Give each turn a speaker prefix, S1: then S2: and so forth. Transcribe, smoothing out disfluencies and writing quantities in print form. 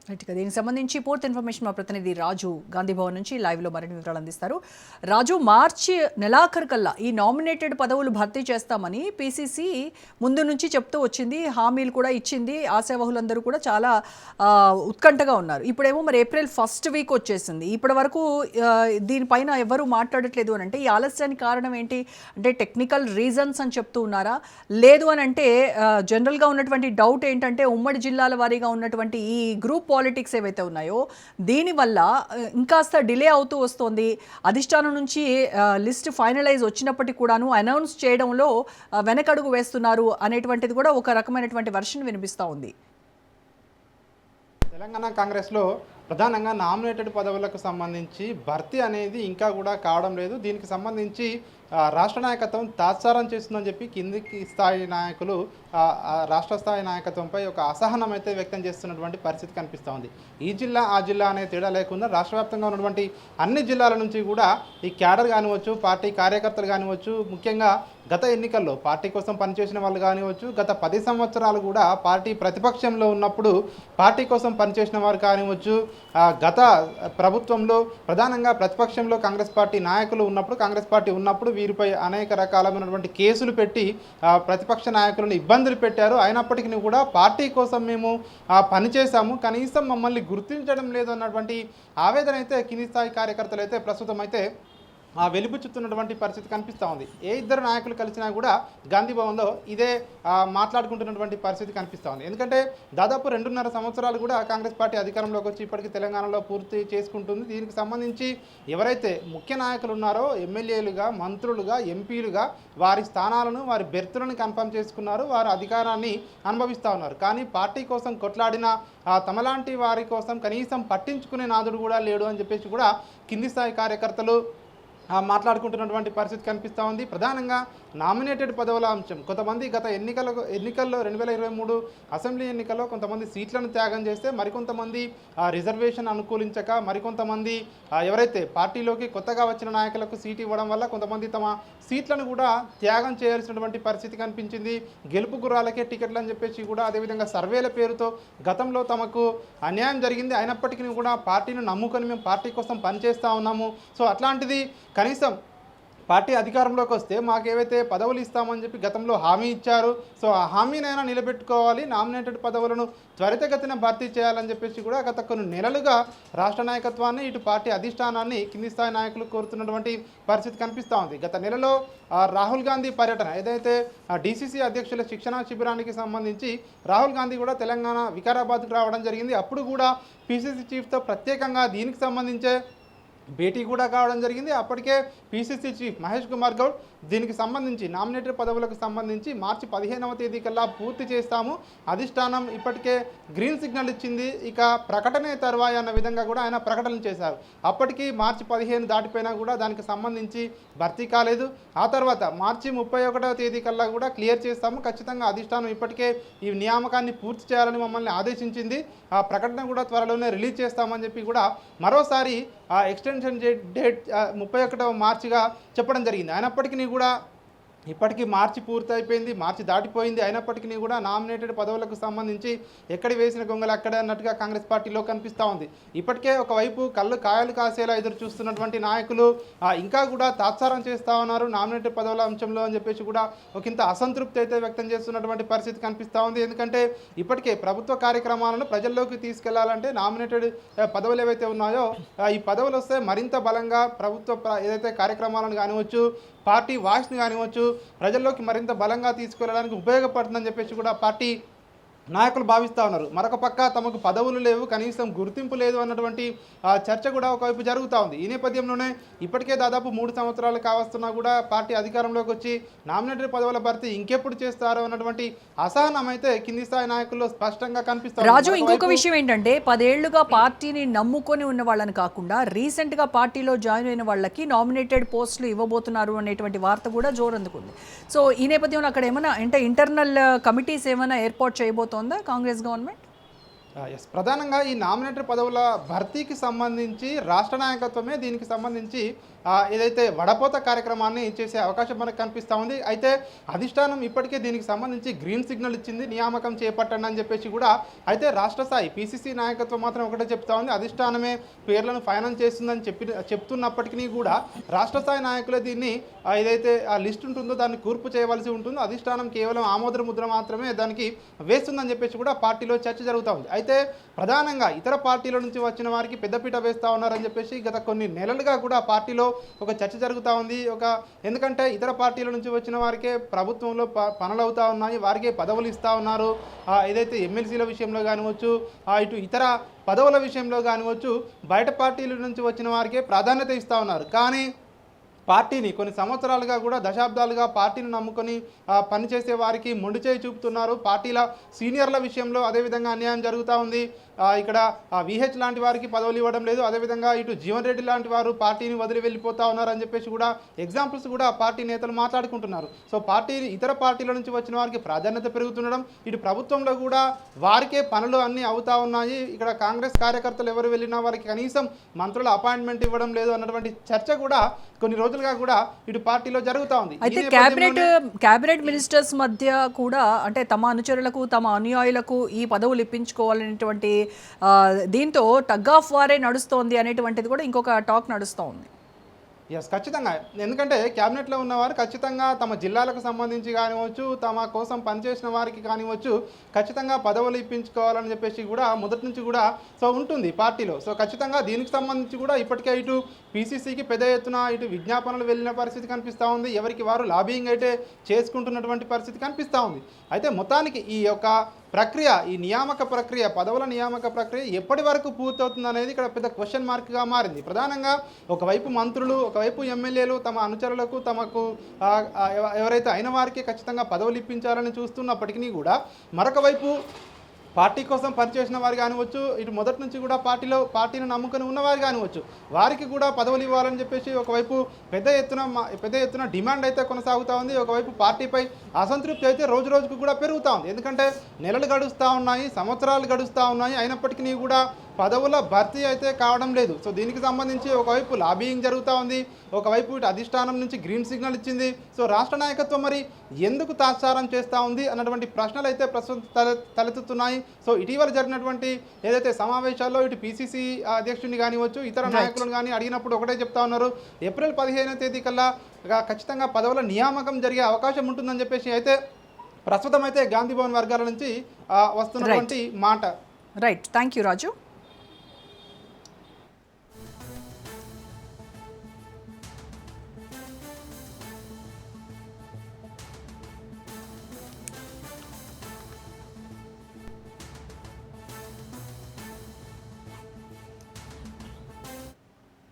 S1: రైట్గా దీనికి సంబంధించి పూర్తి ఇన్ఫర్మేషన్ మా ప్రతినిధి రాజు గాంధీ భవన్ నుంచి లైవ్లో మరిన్ని వివరాలు అందిస్తారు. రాజు, మార్చి నెలాఖరు కల్లా ఈ నామినేటెడ్ పదవులు భర్తీ చేస్తామని పీసీసీ ముందు నుంచి చెప్తూ వచ్చింది, హామీలు కూడా ఇచ్చింది. ఆశావహులందరూ కూడా చాలా ఉత్కంఠగా ఉన్నారు. ఇప్పుడేమో మరి ఏప్రిల్ ఫస్ట్ వీక్ వచ్చేసింది. ఇప్పటి వరకు దీనిపైన ఎవరు మాట్లాడట్లేదు అని అంటే ఈ ఆలస్యానికి కారణం ఏంటి? అంటే టెక్నికల్ రీజన్స్ అని చెప్తూ ఉన్నారా? లేదు అని అంటే జనరల్గా ఉన్నటువంటి డౌట్ ఏంటంటే ఉమ్మడి జిల్లాల వారీగా ఉన్నటువంటి ఈ గ్రూప్ పాలిటిక్స్ ఏవైతే ఉన్నాయో దీనివల్ల ఇంకాస్త డిలే అవుతూ వస్తుంది. అధిష్టానం నుంచి లిస్ట్ ఫైనలైజ్ వచ్చినప్పటికీ కూడాను అనౌన్స్ చేయడంలో వెనకడుగు వేస్తున్నారు అనేటువంటిది కూడా ఒక రకమైనటువంటి వెర్షన్ వినిపిస్తూ ఉంది.
S2: తెలంగాణ కాంగ్రెస్లో ప్రధానంగా నామినేటెడ్ పదవులకు సంబంధించి భర్తీ అనేది ఇంకా కూడా కావడం లేదు. దీనికి సంబంధించి రాష్ట్ర నాయకత్వం తాత్సారం చేస్తుందని చెప్పి కిందికి స్థాయి నాయకులు రాష్ట్ర స్థాయి నాయకత్వంపై ఒక అసహనం అయితే వ్యక్తం చేస్తున్నటువంటి పరిస్థితి కనిపిస్తూ ఉంది. ఈ జిల్లా ఆ జిల్లా అనే తేడా లేకుండా రాష్ట్ర వ్యాప్తంగా ఉన్నటువంటి అన్ని జిల్లాల నుంచి కూడా ఈ క్యాడర్ కానివచ్చు, పార్టీ కార్యకర్తలు కానివచ్చు, ముఖ్యంగా గత ఎన్నికల్లో పార్టీ కోసం పనిచేసిన వాళ్ళు కానివచ్చు, గత 10 సంవత్సరాలు కూడా పార్టీ ప్రతిపక్షంలో ఉన్నప్పుడు పార్టీ కోసం పనిచేసిన వారు కానివచ్చు, గత ప్రభుత్వంలో ప్రధానంగా ప్రతిపక్షంలో కాంగ్రెస్ పార్టీ నాయకులు ఉన్నప్పుడు, కాంగ్రెస్ పార్టీ ఉన్నప్పుడు వీరిపై అనేక రకాలైనటువంటి కేసులు పెట్టి ప్రతిపక్ష నాయకులను ఇబ్బందులు పెట్టారు. అయినప్పటికీ కూడా పార్టీ కోసం మేము పనిచేశాము, కనీసం మమ్మల్ని గుర్తించడం లేదు అన్నటువంటి ఆవేదన అయితే కింది స్థాయి కార్యకర్తలు అయితే ప్రస్తుతం అయితే వెలిబుచ్చుతున్నటువంటి పరిస్థితి కనిపిస్తూ ఉంది. ఏ ఇద్దరు నాయకులు కలిసినా కూడా గాంధీ భవన్లో ఇదే మాట్లాడుకుంటున్నటువంటి పరిస్థితి కనిపిస్తూ ఉంది. ఎందుకంటే దాదాపు 2.5 సంవత్సరాలు కూడా కాంగ్రెస్ పార్టీ అధికారంలోకి వచ్చి ఇప్పటికీ తెలంగాణలో పూర్తి చేసుకుంటుంది. దీనికి సంబంధించి ఎవరైతే ముఖ్య నాయకులు ఉన్నారో ఎమ్మెల్యేలుగా, మంత్రులుగా, ఎంపీలుగా వారి స్థానాలను, వారి బెర్తులను కన్ఫర్మ్ చేసుకున్నారు, వారు అధికారాన్ని అనుభవిస్తూ ఉన్నారు. కానీ పార్టీ కోసం కొట్లాడిన తమలాంటి వారి కోసం కనీసం పట్టించుకునే నాదుడు కూడా లేడు అని చెప్పేసి కూడా కింది స్థాయి కార్యకర్తలు మాట్లాడుకుంటున్నటువంటి పరిస్థితి కనిపిస్తూ ఉంది. ప్రధానంగా నామినేటెడ్ పదవుల అంశం. కొంతమంది గత ఎన్నికల్లో 2023 అసెంబ్లీ ఎన్నికల్లో కొంతమంది సీట్లను త్యాగం చేస్తే మరికొంతమంది రిజర్వేషన్ అనుకూలించక, మరికొంతమంది ఎవరైతే పార్టీలోకి కొత్తగా వచ్చిన నాయకులకు సీట్ ఇవ్వడం వల్ల కొంతమంది తమ సీట్లను కూడా త్యాగం చేయాల్సినటువంటి పరిస్థితి కనిపించింది. గెలుపు గుర్రాలకే టికెట్లు అని చెప్పేసి కూడా, అదేవిధంగా సర్వేల పేరుతో గతంలో తమకు అన్యాయం జరిగింది, అయినప్పటికీ కూడా పార్టీని నమ్ముకొని మేము పార్టీ కోసం పనిచేస్తూ ఉన్నాము. సో అట్లాంటిది కనీసం పార్టీ అధికారంలోకి వస్తే మాకేవైతే పదవులు ఇస్తామని చెప్పి గతంలో హామీ ఇచ్చారు, సో ఆ హామీనైనా నిలబెట్టుకోవాలి, నామినేటెడ్ పదవులను త్వరితగతిన భర్తీ చేయాలని చెప్పేసి కూడా గత కొన్ని నెలలుగా రాష్ట్ర నాయకత్వాన్ని, ఇటు పార్టీ అధిష్టానాన్ని కింది స్థాయి నాయకులు కోరుతున్నటువంటి పరిస్థితి కనిపిస్తూ ఉంది. గత నెలలో రాహుల్ గాంధీ పర్యటన, ఏదైతే డీసీసీ అధ్యక్షుల శిక్షణా శిబిరానికి సంబంధించి రాహుల్ గాంధీ కూడా తెలంగాణ వికారాబాద్కు రావడం జరిగింది. అప్పుడు కూడా పీసీసీ చీఫ్తో ప్రత్యేకంగా దీనికి సంబంధించే భేటీ కూడా కావడం జరిగింది. అప్పటికే పీసీసీ చీఫ్ మహేష్ కుమార్ గౌడ్ దీనికి సంబంధించి నామినేటెడ్ పదవులకు సంబంధించి మార్చి 15వ తేదీ కల్లా పూర్తి చేస్తాము, అధిష్టానం ఇప్పటికే గ్రీన్ సిగ్నల్ ఇచ్చింది, ఇక ప్రకటనే తర్వాయి అన్న విధంగా కూడా ఆయన ప్రకటన చేశారు. అప్పటికి మార్చి 15 దాటిపోయినా కూడా దానికి సంబంధించి భర్తీ కాలేదు. ఆ తర్వాత మార్చి 31వ తేదీ కల్లా కూడా క్లియర్ చేస్తాము, ఖచ్చితంగా అధిష్టానం ఇప్పటికే ఈ నియామకాన్ని పూర్తి చేయాలని మమ్మల్ని ఆదేశించింది, ఆ ప్రకటన కూడా త్వరలోనే రిలీజ్ చేస్తామని చెప్పి కూడా మరోసారి ఎక్స్టెన్షన్ డేట్ 31వ మార్చిగా చెప్పడం జరిగింది. అయినప్పటికీ కూడా ఇప్పటికీ మార్చి పూర్తి అయిపోయింది, మార్చి దాటిపోయింది, అయినప్పటికీ కూడా నామినేటెడ్ పదవులకు సంబంధించి ఎక్కడి వేసిన గొంగలు అక్కడే అన్నట్టుగా కాంగ్రెస్ పార్టీలో కనిపిస్తూ ఉంది. ఇప్పటికే ఒకవైపు కాయలు కాసేలా ఎదురు చూస్తున్నటువంటి నాయకులు ఇంకా కూడా తాత్సారం చేస్తూ ఉన్నారు నామినేటెడ్ పదవుల అంశంలో అని చెప్పేసి కూడా ఒకంత అసంతృప్తి అయితే వ్యక్తం చేస్తున్నటువంటి పరిస్థితి కనిపిస్తూ ఉంది. ఎందుకంటే ఇప్పటికే ప్రభుత్వ కార్యక్రమాలను ప్రజల్లోకి తీసుకెళ్లాలంటే నామినేటెడ్ పదవులు ఏవైతే ఉన్నాయో ఈ పదవులు వస్తే మరింత బలంగా ప్రభుత్వ ఏదైతే కార్యక్రమాలను కానివచ్చు, పార్టీ వాయిస్ని కానివచ్చు ప్రజల్లోకి మరింత బలంగా తీసుకెళ్ళడానికి ఉపయోగపడుతుందని చెప్పేసి కూడా పార్టీ నాయకులు భావిస్తూ ఉన్నారు. మరొక పక్క తమకు పదవులు లేవు, కనీసం గుర్తింపు లేదు అన్నటువంటి చర్చ కూడా ఒకవైపు జరుగుతూ ఉంది. ఈ నేపథ్యంలోనే ఇప్పటికే దాదాపు 3 సంవత్సరాలు కావస్తున్నా కూడా పార్టీ అధికారంలోకి వచ్చి నామినేటెడ్ పదవుల భర్తీ ఇంకెప్పుడు చేస్తారో అన్నటువంటి అసహనం అయితే కింది స్థాయి నాయకుల్లో స్పష్టంగా కనిపిస్తుంది.
S1: రాజు, ఇంకొక విషయం ఏంటంటే 10 ఏళ్లుగా పార్టీని నమ్ముకొని ఉన్న వాళ్ళని కాకుండా రీసెంట్గా పార్టీలో జాయిన్ అయిన వాళ్ళకి నామినేటెడ్ పోస్టులు ఇవ్వబోతున్నారు అనేటువంటి వార్త కూడా జోరందుకుంది. సో ఈ నేపథ్యంలో అక్కడ ఏమైనా అంటే ఇంటర్నల్ కమిటీస్ ఏమైనా ఏర్పాటు చేయబోతోంది కాంగ్రెస్ గవర్నమెంట్?
S2: ప్రధానంగా ఈ నామినేటెడ్ పదవుల భర్తీకి సంబంధించి రాష్ట్ర నాయకత్వమే దీనికి సంబంధించి ఏదైతే వడపోత కార్యక్రమాన్ని చేసే అవకాశం మనకు కనిపిస్తూ ఉంది. అయితే అధిష్టానం ఇప్పటికే దీనికి సంబంధించి గ్రీన్ సిగ్నల్ ఇచ్చింది, నియామకం చేపట్టండి అని చెప్పేసి కూడా. అయితే రాష్ట్ర స్థాయి పీసీసీ నాయకత్వం మాత్రం ఒకటే చెప్తా ఉంది, అధిష్టానమే పేర్లను ఫైనల్ చేస్తుందని చెప్తున్నప్పటికీ కూడా రాష్ట్ర స్థాయి నాయకులే దీన్ని ఏదైతే ఆ లిస్ట్ ఉంటుందో దాన్ని కూర్పు చేయవలసి ఉంటుందో, అధిష్టానం కేవలం ఆమోద ముద్ర మాత్రమే దానికి వేస్తుందని చెప్పేసి కూడా పార్టీలో చర్చ జరుగుతూ ఉంది. అయితే ప్రధానంగా ఇతర పార్టీల నుంచి వచ్చిన వారికి పెద్దపీట వేస్తూ ఉన్నారని చెప్పేసి గత కొన్ని నెలలుగా కూడా పార్టీలో ఒక చర్చ జరుగుతూ ఉంది. ఎందుకంటే ఇతర పార్టీల నుంచి వచ్చిన వారికే ప్రభుత్వంలో పనులు అవుతూ ఉన్నాయి, వారికే పదవులు ఇస్తూ ఉన్నారు. ఏదైతే ఎమ్మెల్సీల విషయంలో కానివచ్చు, ఇటు ఇతర పదవుల విషయంలో కానివచ్చు, బయట పార్టీల నుంచి వచ్చిన వారికే ప్రాధాన్యత ఇస్తూ ఉన్నారు. కానీ పార్టీని కొన్ని సంవత్సరాలుగా కూడా దశాబ్దాలుగా పార్టీని నమ్ముకొని పనిచేసే వారికి మొండి చేయి చూపుతున్నారు. పార్టీల సీనియర్ల విషయంలో అదేవిధంగా అన్యాయం జరుగుతూ ఉంది. ఇక్కడ విహెచ్ లాంటి వారికి పదవులు ఇవ్వడం లేదు. అదేవిధంగా ఇటు జీవన్ రెడ్డి లాంటి వారు పార్టీని వదిలి వెళ్ళిపోతా ఉన్నారని చెప్పేసి కూడా ఎగ్జాంపుల్స్ కూడా పార్టీ నేతలు మాట్లాడుకుంటున్నారు. సో ఇతర పార్టీల నుంచి వచ్చిన వారికి ప్రాధాన్యత పెరుగుతుండడం, ఇటు ప్రభుత్వంలో కూడా వారికే పనులు అన్నీ అవుతా ఉన్నాయి. ఇక్కడ కాంగ్రెస్ కార్యకర్తలు ఎవరు వెళ్ళినా వారికి కనీసం మంత్రుల అపాయింట్మెంట్ ఇవ్వడం లేదు అన్నటువంటి చర్చ కూడా కొన్ని రోజులుగా కూడా ఇటు పార్టీలో జరుగుతూ ఉంది.
S1: అయితే క్యాబినెట్ మినిస్టర్స్ మధ్య కూడా అంటే తమ అనుచరులకు తమ అనుయాయులకు ఈ పదవులు ఇప్పించుకోవాలనేటువంటి దీంతో టగ్ ఆఫ్ వారే నడుస్తోంది అనేటువంటిది కూడా ఇంకొక టాక్ నడుస్తోంది.
S2: ఖచ్చితంగా. ఎందుకంటే క్యాబినెట్లో ఉన్నవారు ఖచ్చితంగా తమ జిల్లాలకు సంబంధించి కానివచ్చు, తమ కోసం పనిచేసిన వారికి కానివచ్చు, ఖచ్చితంగా పదవులు ఇప్పించుకోవాలని చెప్పేసి కూడా మొదటి నుంచి కూడా ఉంటుంది పార్టీలో. ఖచ్చితంగా దీనికి సంబంధించి కూడా ఇప్పటికే ఇటు పీసీసీకి పెద్ద ఎత్తున ఇటు విజ్ఞాపనలు వెళ్ళిన పరిస్థితి కనిపిస్తూ ఉంది. ఎవరికి వారు లాబింగ్ అయితే చేసుకుంటున్నటువంటి పరిస్థితి కనిపిస్తూ ఉంది. అయితే మొత్తానికి ఈ యొక్క ప్రక్రియ, ఈ నియామక ప్రక్రియ, పదవుల నియామక ప్రక్రియ ఎప్పటి వరకు పూర్తవుతుంది అనేది ఇక్కడ పెద్ద క్వశ్చన్ మార్క్గా మారింది. ప్రధానంగా ఒకవైపు మంత్రులు, ఒకవైపు ఎమ్మెల్యేలు తమ అనుచరులకు తమకు ఎవరైతే అయిన వారికి ఖచ్చితంగా పదవులు ఇప్పించాలని చూస్తున్నప్పటికీ కూడా మరొక వైపు పార్టీ కోసం పనిచేసిన వారు కానివచ్చు, ఇటు మొదటి నుంచి కూడా పార్టీని నమ్ముకొని ఉన్నవారు కానివచ్చు, వారికి కూడా పదవులు ఇవ్వాలని చెప్పేసి ఒకవైపు పెద్ద ఎత్తున డిమాండ్ అయితే కొనసాగుతూ ఉంది. ఒకవైపు పార్టీపై అసంతృప్తి అయితే రోజు రోజుకు కూడా పెరుగుతూ ఉంది. ఎందుకంటే నెలలు గడుస్తూ ఉన్నాయి, సంవత్సరాలు గడుస్తూ ఉన్నాయి, అయినప్పటికీ కూడా పదవుల భర్తీ అయితే కావడం లేదు. దీనికి సంబంధించి ఒకవైపు లాబియింగ్ జరుగుతూ ఉంది, ఒకవైపు ఇటు అధిష్టానం నుంచి గ్రీన్ సిగ్నల్ ఇచ్చింది. రాష్ట్ర నాయకత్వం మరి ఎందుకు తాత్సారం చేస్తూ ఉంది అన్నటువంటి ప్రశ్నలు అయితే ప్రస్తుతం తలెత్తుతున్నాయి. ఇటీవల జరిగినటువంటి ఏదైతే సమావేశాల్లో ఇటు పీసీసీ అధ్యక్షుడిని కానివచ్చు, ఇతర నాయకులను కానీ అడిగినప్పుడు ఒకటే చెప్తా ఉన్నారు, ఏప్రిల్ 15వ తేదీ కల్లా ఖచ్చితంగా పదవుల నియామకం జరిగే అవకాశం ఉంటుందని చెప్పేసి అయితే ప్రస్తుతం అయితే గాంధీ భవన్ వర్గాల నుంచి వస్తున్నటువంటి మాట.
S1: Right, thank you Raju.